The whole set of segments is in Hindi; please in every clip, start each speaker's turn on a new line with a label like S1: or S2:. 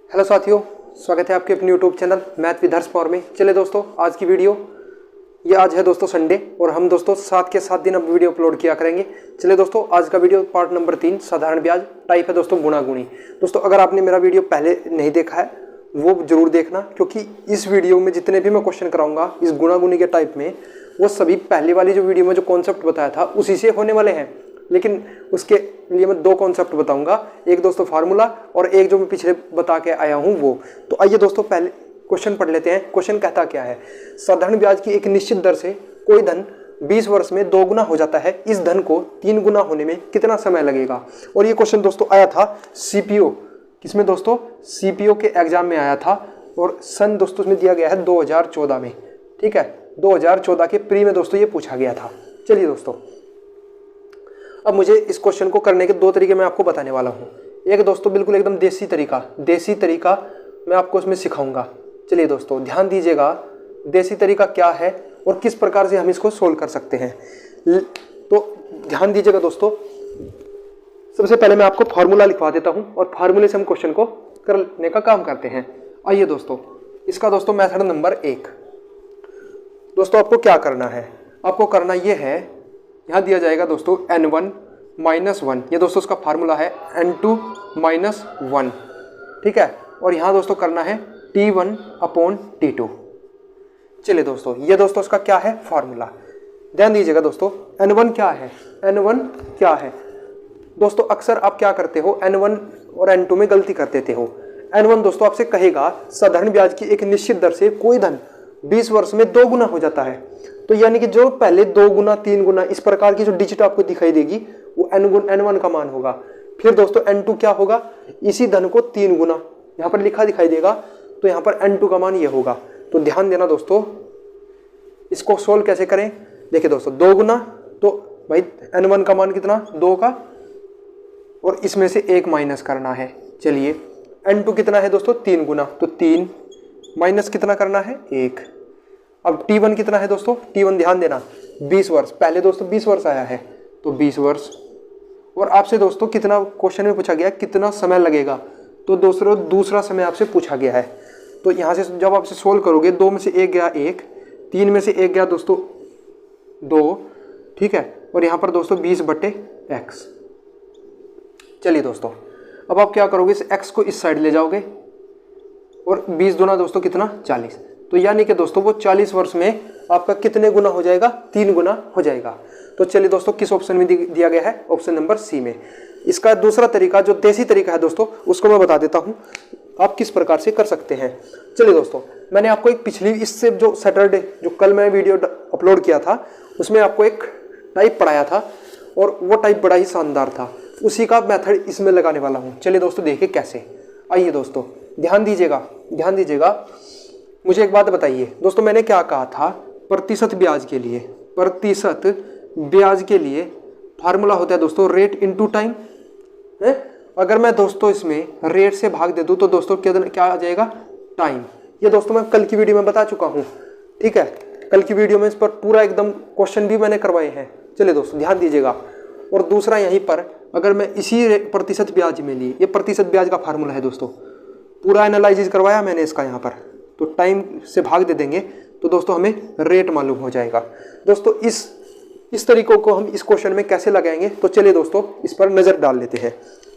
S1: हेलो साथियों, स्वागत है आपके अपने YouTube channel math with Harsh power में। चले दोस्तों, आज की वीडियो ये आज है दोस्तों संडे, और हम दोस्तों 7 के 7 दिन अब वीडियो अपलोड किया करेंगे। चले दोस्तों, आज का वीडियो पार्ट नंबर 3 साधारण ब्याज टाइप है दोस्तों गुणा-गुणी। दोस्तों अगर आपने मेरा वीडियो पहले नहीं देखा है वो जरूर देखना, क्योंकि इस वीडियो में जितने भी मैं क्वेश्चन कराऊंगा इस गुणा-गुणी के टाइप में, वो सभी पहले वाली जो वीडियो में जो कॉन्सेप्ट बताया था उसी से होने वाले हैं। लेकिन उसके लिए मैं 2 कॉन्सेप्ट बताऊंगा, एक दोस्तों फार्मूला और एक जो मैं पिछले बता के आया हूं वो। तो आइए दोस्तों पहले क्वेश्चन पढ़ लेते हैं। क्वेश्चन कहता क्या है, साधारण ब्याज की एक निश्चित दर से कोई धन 20 वर्ष में 2 गुना हो जाता है, इस धन को 3 गुना होने में कितना समय लगेगा। और ये क्वेश्चन दोस्तों आया था सीपीओ, किसमें दोस्तों, सीपीओ के एग्जाम में आया था, और सन दोस्तों इसमें दिया गया है 2014 में। ठीक है, 2014 के प्री में दोस्तों ये पूछा गया था। चलिए दोस्तों, अब मुझे इस क्वेश्चन को करने के 2 तरीके मैं आपको बताने वाला हूँ। एक दोस्तों बिल्कुल एकदम देसी तरीका मैं आपको इसमें सिखाऊंगा। चलिए दोस्तों ध्यान दीजिएगा, देसी तरीका क्या है और किस प्रकार से हम इसको सोल्व कर सकते हैं। तो ध्यान दीजिएगा दोस्तों, सबसे पहले मैं आपको फार्मूला लिखवा देता हूँ और फार्मूले से हम क्वेश्चन को करने का काम करते हैं। आइए दोस्तों, इसका दोस्तों मेथड नंबर 1। दोस्तों आपको क्या करना है, आपको करना ये है, यहाँ दिया जाएगा दोस्तों n1 - 1, ये दोस्तों उसका फार्मूला है n2 - 1। ठीक है, और यहाँ दोस्तों करना है T1/T2। चलिए दोस्तों, ये दोस्तों उसका क्या है फार्मूला। ध्यान दीजिएगा दोस्तों, n1 क्या है, n1 क्या है दोस्तों। अक्सर आप क्या करते हो, n1 और n2 में गलती कर देते हो। n1 दोस्तों आपसे कहेगा साधारण ब्याज की एक निश्चित दर से कोई धन 20 वर्ष में 2 गुना हो जाता है। तो यानी कि जो पहले 2 गुना 3 गुना इस प्रकार की जो डिजिट आपको दिखाई देगी वो n1 का मान होगा। फिर दोस्तों n2 क्या होगा, इसी धन को 3 गुना यहाँ पर लिखा दिखाई देगा, तो यहाँ पर n2 का मान ये होगा। तो ध्यान देना दोस्तों, इसको सोल्व कैसे करें। देखिए दोस्तों 2 गुना, तो भाई n1 का मान कितना 2 का, और इसमें से 1 माइनस करना है। चलिए n2 कितना है दोस्तों 3 गुना, तो 3 माइनस कितना करना है 1। अब T1 कितना है दोस्तों, T1 ध्यान देना 20 वर्ष, पहले दोस्तों 20 वर्ष आया है तो 20 वर्ष। और आपसे दोस्तों कितना क्वेश्चन में पूछा गया कितना समय लगेगा, तो दोस्तों दूसरा समय आपसे पूछा गया है। तो यहाँ से जब आप इसे सोल्व करोगे, 2 में से 1 गया 1, 3 में से 1 गया दोस्तों 2। ठीक है, और यहाँ पर दोस्तों 20/x। चलिए दोस्तों, अब आप क्या करोगे, इस x को इस साइड ले जाओगे, और 20 दूना दोस्तों कितना 40। तो यानी कि दोस्तों वो 40 वर्ष में आपका कितने गुना हो जाएगा, 3 गुना हो जाएगा। तो चलिए दोस्तों, किस ऑप्शन में दिया गया है, ऑप्शन नंबर सी में। इसका दूसरा तरीका जो देसी तरीका है दोस्तों, उसको मैं बता देता हूँ आप किस प्रकार से कर सकते हैं। चलिए दोस्तों, मैंने आपको एक पिछली इससे जो सैटरडे जो कल मैं वीडियो अपलोड किया था उसमें आपको एक टाइप पढ़ाया था, और वो टाइप बड़ा ही शानदार था। उसी का मेथड इसमें लगाने वाला हूँ। चलिए दोस्तों देखिए कैसे। आइए दोस्तों ध्यान दीजिएगा, मुझे एक बात बताइए दोस्तों, मैंने क्या कहा था, प्रतिशत ब्याज के लिए फार्मूला होता है दोस्तों रेट इनटू टाइम है। अगर मैं दोस्तों इसमें रेट से भाग दे दूं तो दोस्तों क्या आ जाएगा, टाइम। ये दोस्तों मैं कल की वीडियो में बता चुका हूं। ठीक है, कल की वीडियो में इस पर पूरा एकदम क्वेश्चन भी मैंने करवाए हैं। चलिए दोस्तों ध्यान दीजिएगा। और दूसरा यहीं पर अगर मैं इसी प्रतिशत ब्याज में लिए, ये प्रतिशत ब्याज का फार्मूला है दोस्तों, पूरा एनालिसिस करवाया मैंने इसका यहाँ पर, तो टाइम से भाग दे देंगे तो दोस्तों हमें रेट मालूम हो जाएगा। दोस्तों इस तरीकों को हम इस क्वेश्चन में कैसे लगाएंगे, तो चलिए दोस्तों इस पर नजर डाल लेते हैं।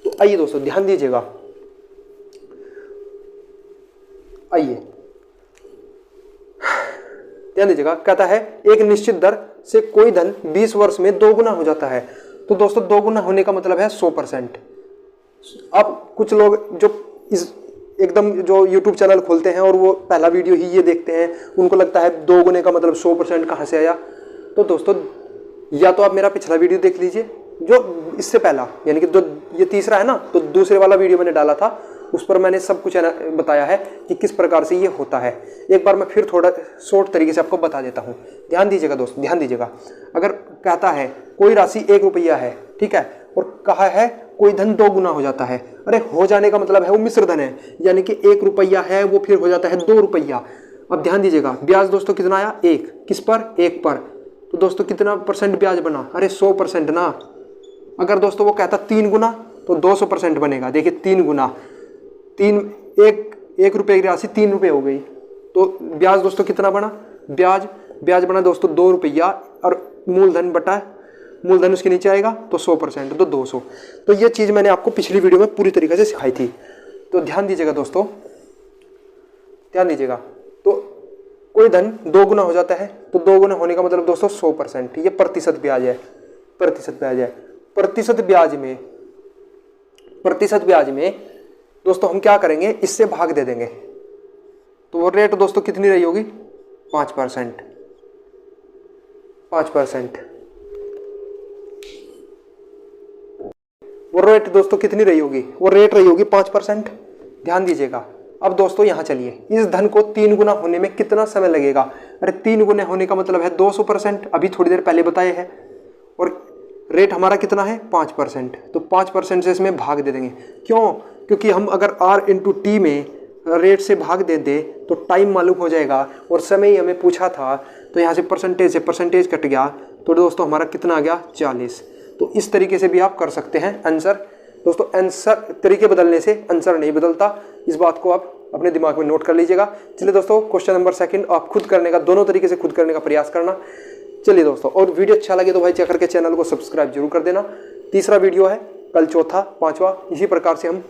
S1: तो आइए दोस्तों ध्यान दीजिएगा, कहता है एक निश्चित दर से कोई धन 20 वर्ष में 2 गुना हो जाता है। तो दोस्तों 2 गुना होने का मतलब है 100%। अब कुछ लोग जो इस एकदम जो YouTube चैनल खोलते हैं और वो पहला वीडियो ही ये देखते हैं, उनको लगता है 2 गुने का मतलब 100% कहाँ से आया। तो दोस्तों या तो आप मेरा पिछला वीडियो देख लीजिए जो इससे पहला, यानी कि जो ये तीसरा है ना, तो दूसरे वाला वीडियो मैंने डाला था, उस पर मैंने सब कुछ बताया है कि किस प्रकार से ये होता है। एक बार मैं फिर थोड़ा शॉर्ट तरीके से आपको बता देता हूँ। ध्यान दीजिएगा दोस्तों, ध्यान दीजिएगा। अगर कहता है कोई राशि 1 रुपया है, ठीक है, और कहा है कोई धन 2 गुना हो जाता है। अरे हो जाने का मतलब है वो मिश्र धन है, यानी कि 1 रुपया है वो फिर हो जाता है 2 रुपया। अब ध्यान दीजिएगा, ब्याज दोस्तों कितना आया, 1, किस पर, 1 पर। तो दोस्तों कितना % ब्याज बना, अरे 100% ना। अगर दोस्तों वो कहता 3 गुना तो 200% बनेगा। देखिए 3 गुना, 3 एक रुपये की राशि 3 रुपये हो गई, तो ब्याज दोस्तों कितना बना, ब्याज बना दोस्तों 2 रुपया, और मूलधन उसके नीचे आएगा तो 100%, तो 200। तो ये चीज़ मैंने आपको पिछली वीडियो में पूरी तरीके से सिखाई थी, तो ध्यान दीजिएगा दोस्तों, ध्यान दीजिएगा। तो कोई धन 2 गुना हो जाता है, तो 2 गुना होने का मतलब दोस्तों 100%, ये प्रतिशत ब्याज है। प्रतिशत ब्याज में दोस्तों हम क्या करेंगे, इससे भाग दे देंगे, तो वो रेट दोस्तों कितनी रही होगी, 5%। वो रेट दोस्तों कितनी रही होगी, वो रेट रही होगी 5%। ध्यान दीजिएगा। अब दोस्तों यहाँ चलिए, इस धन को 3 गुना होने में कितना समय लगेगा। अरे 3 गुना होने का मतलब है 200%, अभी थोड़ी देर पहले बताए हैं, और रेट हमारा कितना है 5%, तो 5% से इसमें भाग दे देंगे। क्यों? क्योंकि हम अगर R/T में रेट से भाग दे दे तो टाइम मालूम हो जाएगा, और समय ही हमें पूछा था, तो यहाँ से परसेंटेज कट गया, तो दोस्तों हमारा कितना आ गया 40। तो इस तरीके से भी आप कर सकते हैं आंसर। दोस्तों आंसर तरीके बदलने से आंसर नहीं बदलता, इस बात को आप अपने दिमाग में नोट कर लीजिएगा। चलिए दोस्तों, क्वेश्चन नंबर 2 आप खुद करने का, दोनों तरीके से खुद करने का प्रयास करना। चलिए दोस्तों, और वीडियो अच्छा लगे तो भाई चेक करके चैनल को सब्सक्राइब जरूर कर देना। तीसरा वीडियो है, कल चौथा, पांचवा, इसी प्रकार से हम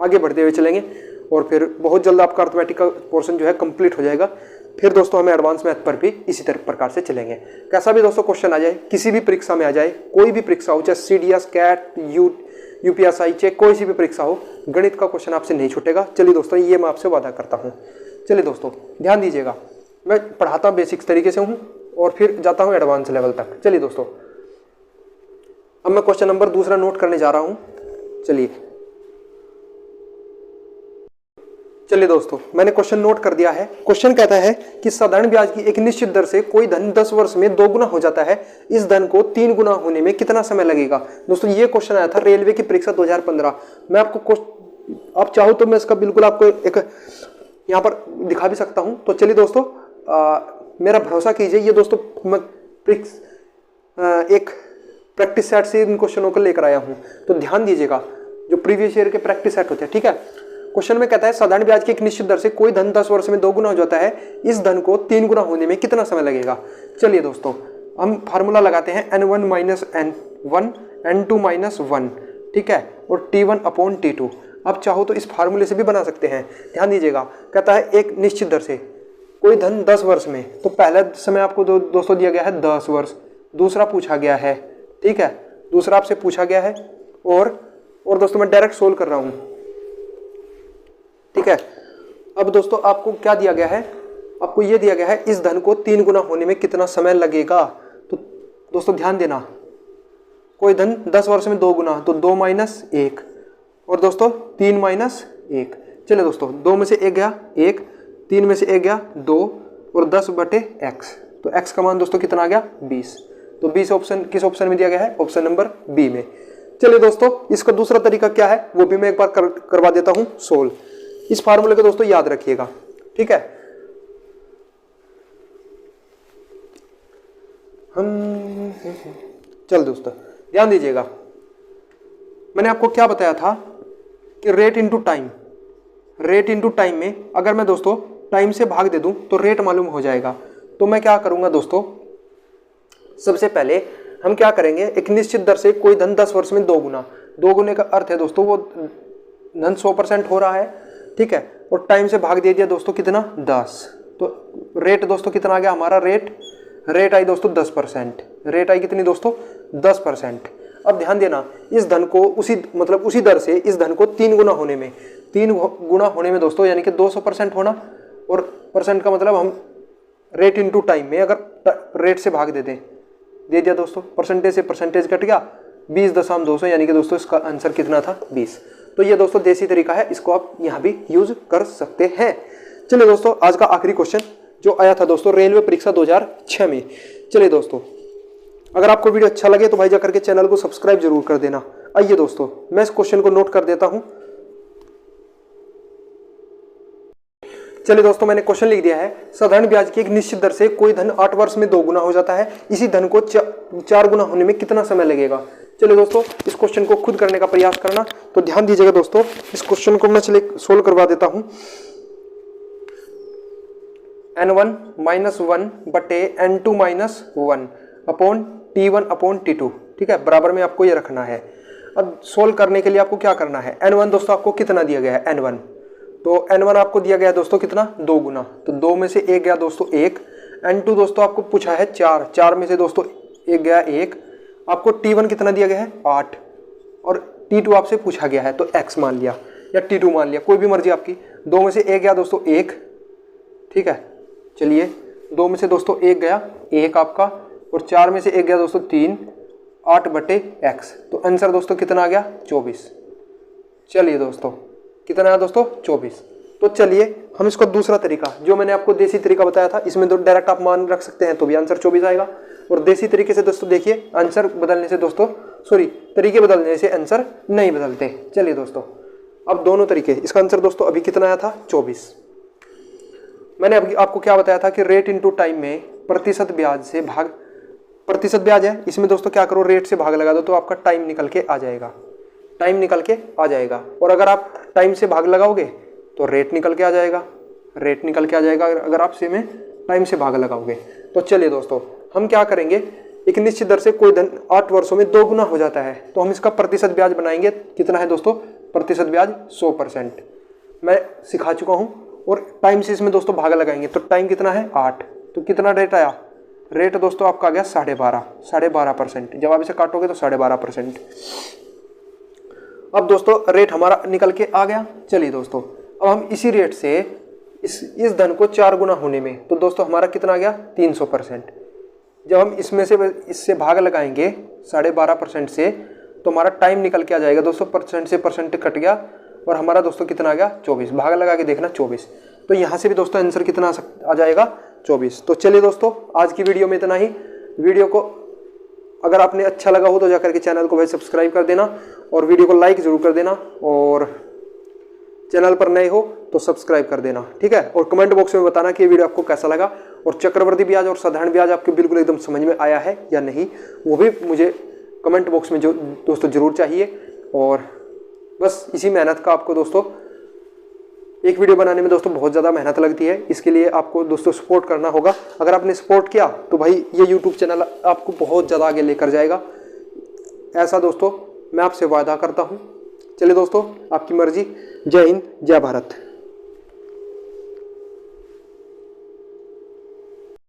S1: आगे बढ़ते हुए चलेंगे, और फिर बहुत जल्द आपका अर्थमेटिक का पोर्शन जो है कंप्लीट हो जाएगा। फिर दोस्तों हमें एडवांस मैथ पर भी इसी प्रकार से चलेंगे। कैसा भी दोस्तों क्वेश्चन आ जाए, किसी भी परीक्षा में आ जाए, कोई भी परीक्षा हो, चाहे CDS, कैट, UPSI, चाहे कोई सी भी परीक्षा हो, गणित का क्वेश्चन आपसे नहीं छूटेगा। चलिए दोस्तों, ये मैं आपसे वादा करता हूँ। चलिए दोस्तों, ध्यान दीजिएगा, मैं पढ़ाता बेसिक्स तरीके से हूँ और फिर जाता हूँ एडवांस लेवल तक। चलिए दोस्तों, अब मैं क्वेश्चन नंबर 2 नोट करने जा रहा हूँ। चलिए दोस्तों, मैंने क्वेश्चन नोट कर दिया है। क्वेश्चन कहता है कि साधारण ब्याज की एक निश्चित दर से कोई धन 10 वर्ष में 2 गुना हो जाता है, इस धन को 3 गुना होने में कितना समय लगेगा। दोस्तों ये क्वेश्चन आया था रेलवे की परीक्षा 2015। मैं आपको आप चाहो तो मैं इसका बिल्कुल आपको एक यहाँ पर दिखा भी सकता हूँ। तो चलिए दोस्तों, मेरा भरोसा कीजिए, ये दोस्तों मैं एक प्रैक्टिस सेट से इन क्वेश्चनों को लेकर आया हूँ। तो ध्यान दीजिएगा, जो प्रीवियस ईयर के प्रैक्टिस सेट होते हैं, ठीक है। क्वेश्चन में कहता है साधारण ब्याज की एक निश्चित दर से कोई धन 10 वर्ष में 2 गुना हो जाता है, इस धन को 3 गुना होने में कितना समय लगेगा। चलिए दोस्तों, हम फार्मूला लगाते हैं n1 - n1 n2 - 1, ठीक है, और T1/T2। अब चाहो तो इस फार्मूले से भी बना सकते हैं। ध्यान दीजिएगा, कहता है एक निश्चित दर से कोई धन 10 वर्ष में, तो पहला समय आपको दोस्तों दिया गया है 10 वर्ष, दूसरा पूछा गया है, ठीक है, दूसरा आपसे पूछा गया है, और दोस्तों मैं डायरेक्ट सोल्व कर रहा हूँ, ठीक है। अब दोस्तों आपको क्या दिया गया है, आपको ये दिया गया है इस धन को 3 गुना होने में कितना समय लगेगा। तो दोस्तों ध्यान देना, कोई धन 10 वर्ष में 2 गुना, तो 2 - 1, और दोस्तों 3 - 1। चलिए दोस्तों, 2 में से 1 गया 1, 3 में से 1 गया 2, और 10/x, तो x का मान दोस्तों कितना आ गया 20। तो 20 ऑप्शन किस ऑप्शन में दिया गया है, ऑप्शन नंबर बी में। चलिए दोस्तों, इसका दूसरा तरीका क्या है वो भी मैं एक बार करवा देता हूँ सोल्व। इस फार्मूले को दोस्तों याद रखिएगा, ठीक है। चल दोस्तों ध्यान दीजिएगा, मैंने आपको क्या बताया था कि रेट इनटू टाइम में अगर मैं दोस्तों टाइम से भाग दे दूं तो रेट मालूम हो जाएगा। तो मैं क्या करूंगा दोस्तों, सबसे पहले हम क्या करेंगे, एक निश्चित दर से कोई धन 10 वर्ष में 2 गुना, 2 गुने का अर्थ है दोस्तों वो धन 100% हो रहा है, ठीक है, और टाइम से भाग दे दिया दोस्तों कितना 10, तो रेट दोस्तों कितना आ गया हमारा, रेट आई दोस्तों 10%, रेट आई कितनी दोस्तों 10%। अब ध्यान देना, इस धन को उसी दर से इस धन को 3 गुना होने में दोस्तों यानी कि 200% होना, और परसेंट का मतलब हम रेट इनटू टाइम में अगर रेट से भाग दे दिया दोस्तों, परसेंटेज से परसेंटेज कट गया 20.200, यानी कि दोस्तों इसका आंसर कितना था 20। तो ये दोस्तों देसी तरीका है, इसको आप यहाँ भी यूज कर सकते हैं। चलिए दोस्तों, आज का आखिरी क्वेश्चन जो आया था दोस्तों रेलवे परीक्षा 2006 में। चलिए दोस्तों, अगर आपको वीडियो अच्छा लगे तो भाई जाकर के चैनल को सब्सक्राइब जरूर कर देना। आइए दोस्तों, मैं इस क्वेश्चन को नोट कर देता हूं। चलिए दोस्तों, मैंने क्वेश्चन लिख दिया है, साधारण ब्याज की एक निश्चित दर से कोई धन 8 वर्ष में 2 गुना हो जाता है, इसी धन को 4 गुना होने में कितना समय लगेगा। चलिए दोस्तों इस क्वेश्चन को खुद करने का प्रयास करना। तो ध्यान दीजिएगा दोस्तों, इस क्वेश्चन को मैं चलिए सोल्व करवा देता हूं। n1 - 1 बटे n2 - 1 upon t1 upon t2, ठीक है, बराबर में आपको ये रखना है। अब सोल्व करने के लिए आपको क्या करना है, n1 दोस्तों आपको कितना दिया गया है, n1, तो n1 आपको दिया गया है दोस्तों कितना, 2 गुना, तो 2 में से 1 गया दोस्तों 1। n2 दोस्तों आपको पूछा है 4, 4 में से दोस्तों 1 गया 1। आपको t1 कितना दिया गया है 8, और t2 आपसे पूछा गया है तो x मान लिया या t2 मान लिया, कोई भी मर्जी आपकी। 2 में से 1 गया दोस्तों 1, ठीक है। चलिए 2 में से दोस्तों 1 गया 1 आपका, और 4 में से 1 गया दोस्तों 3, 8 बटे x, तो आंसर दोस्तों कितना आ गया 24। चलिए दोस्तों कितना आया दोस्तों 24। तो चलिए हम इसको दूसरा तरीका, जो मैंने आपको देसी तरीका बताया था, इसमें तो डायरेक्ट आप मान रख सकते हैं तो भी आंसर 24 आएगा। और देसी तरीके से दोस्तों देखिए आंसर बदलने से दोस्तों तरीके बदलने से आंसर नहीं बदलते। चलिए दोस्तों अब दोनों तरीके, इसका आंसर दोस्तों अभी कितना आया था 24। मैंने अभी आपको क्या बताया था कि रेट इनटू टाइम में प्रतिशत ब्याज से भाग, प्रतिशत ब्याज है, इसमें दोस्तों क्या करो रेट से भाग लगा दो तो आपका टाइम निकल के आ जाएगा, टाइम निकल के आ जाएगा। और अगर आप टाइम से भाग लगाओगे तो रेट निकल के आ जाएगा, रेट निकल के आ जाएगा अगर आप में टाइम से भाग लगाओगे। तो चलिए दोस्तों हम क्या करेंगे, एक निश्चित दर से कोई धन 8 वर्षों में 2 गुना हो जाता है, तो हम इसका प्रतिशत ब्याज बनाएंगे। कितना है दोस्तों प्रतिशत ब्याज 100%, मैं सिखा चुका हूँ। और टाइम से इसमें दोस्तों भाग लगाएंगे तो टाइम कितना है 8, तो कितना रेट आया, रेट दोस्तों आपका आ गया 12.5%। जब आप इसे काटोगे तो 12.5%। अब दोस्तों रेट हमारा निकल के आ गया। चलिए दोस्तों अब हम इसी रेट से इस धन को 4 गुना होने में, तो दोस्तों हमारा कितना आ गया 300%। जब हम इसमें से इससे भाग लगाएंगे 12.5% से, तो हमारा टाइम निकल के आ जाएगा दोस्तों, परसेंट से परसेंट कट गया और हमारा दोस्तों कितना आ गया 24। भाग लगा के देखना 24, तो यहाँ से भी दोस्तों आंसर कितना आ जाएगा 24। तो चलिए दोस्तों आज की वीडियो में इतना ही। वीडियो को अगर आपने अच्छा लगा हो तो जाकर के चैनल को भाई सब्सक्राइब कर देना और वीडियो को लाइक ज़रूर कर देना, और चैनल पर नए हो तो सब्सक्राइब कर देना, ठीक है। और कमेंट बॉक्स में बताना कि ये वीडियो आपको कैसा लगा, और चक्रवर्ती ब्याज और साधारण ब्याज आपके बिल्कुल एकदम समझ में आया है या नहीं, वो भी मुझे कमेंट बॉक्स में जो दोस्तों ज़रूर चाहिए। और बस इसी मेहनत का आपको दोस्तों, एक वीडियो बनाने में दोस्तों बहुत ज़्यादा मेहनत लगती है, इसके लिए आपको दोस्तों सपोर्ट करना होगा। अगर आपने सपोर्ट किया तो भाई ये यूट्यूब चैनल आपको बहुत ज़्यादा आगे लेकर जाएगा, ऐसा दोस्तों मैं आपसे वादा करता हूँ। चलिए दोस्तों आपकी मर्जी। जय हिंद, जय भारत।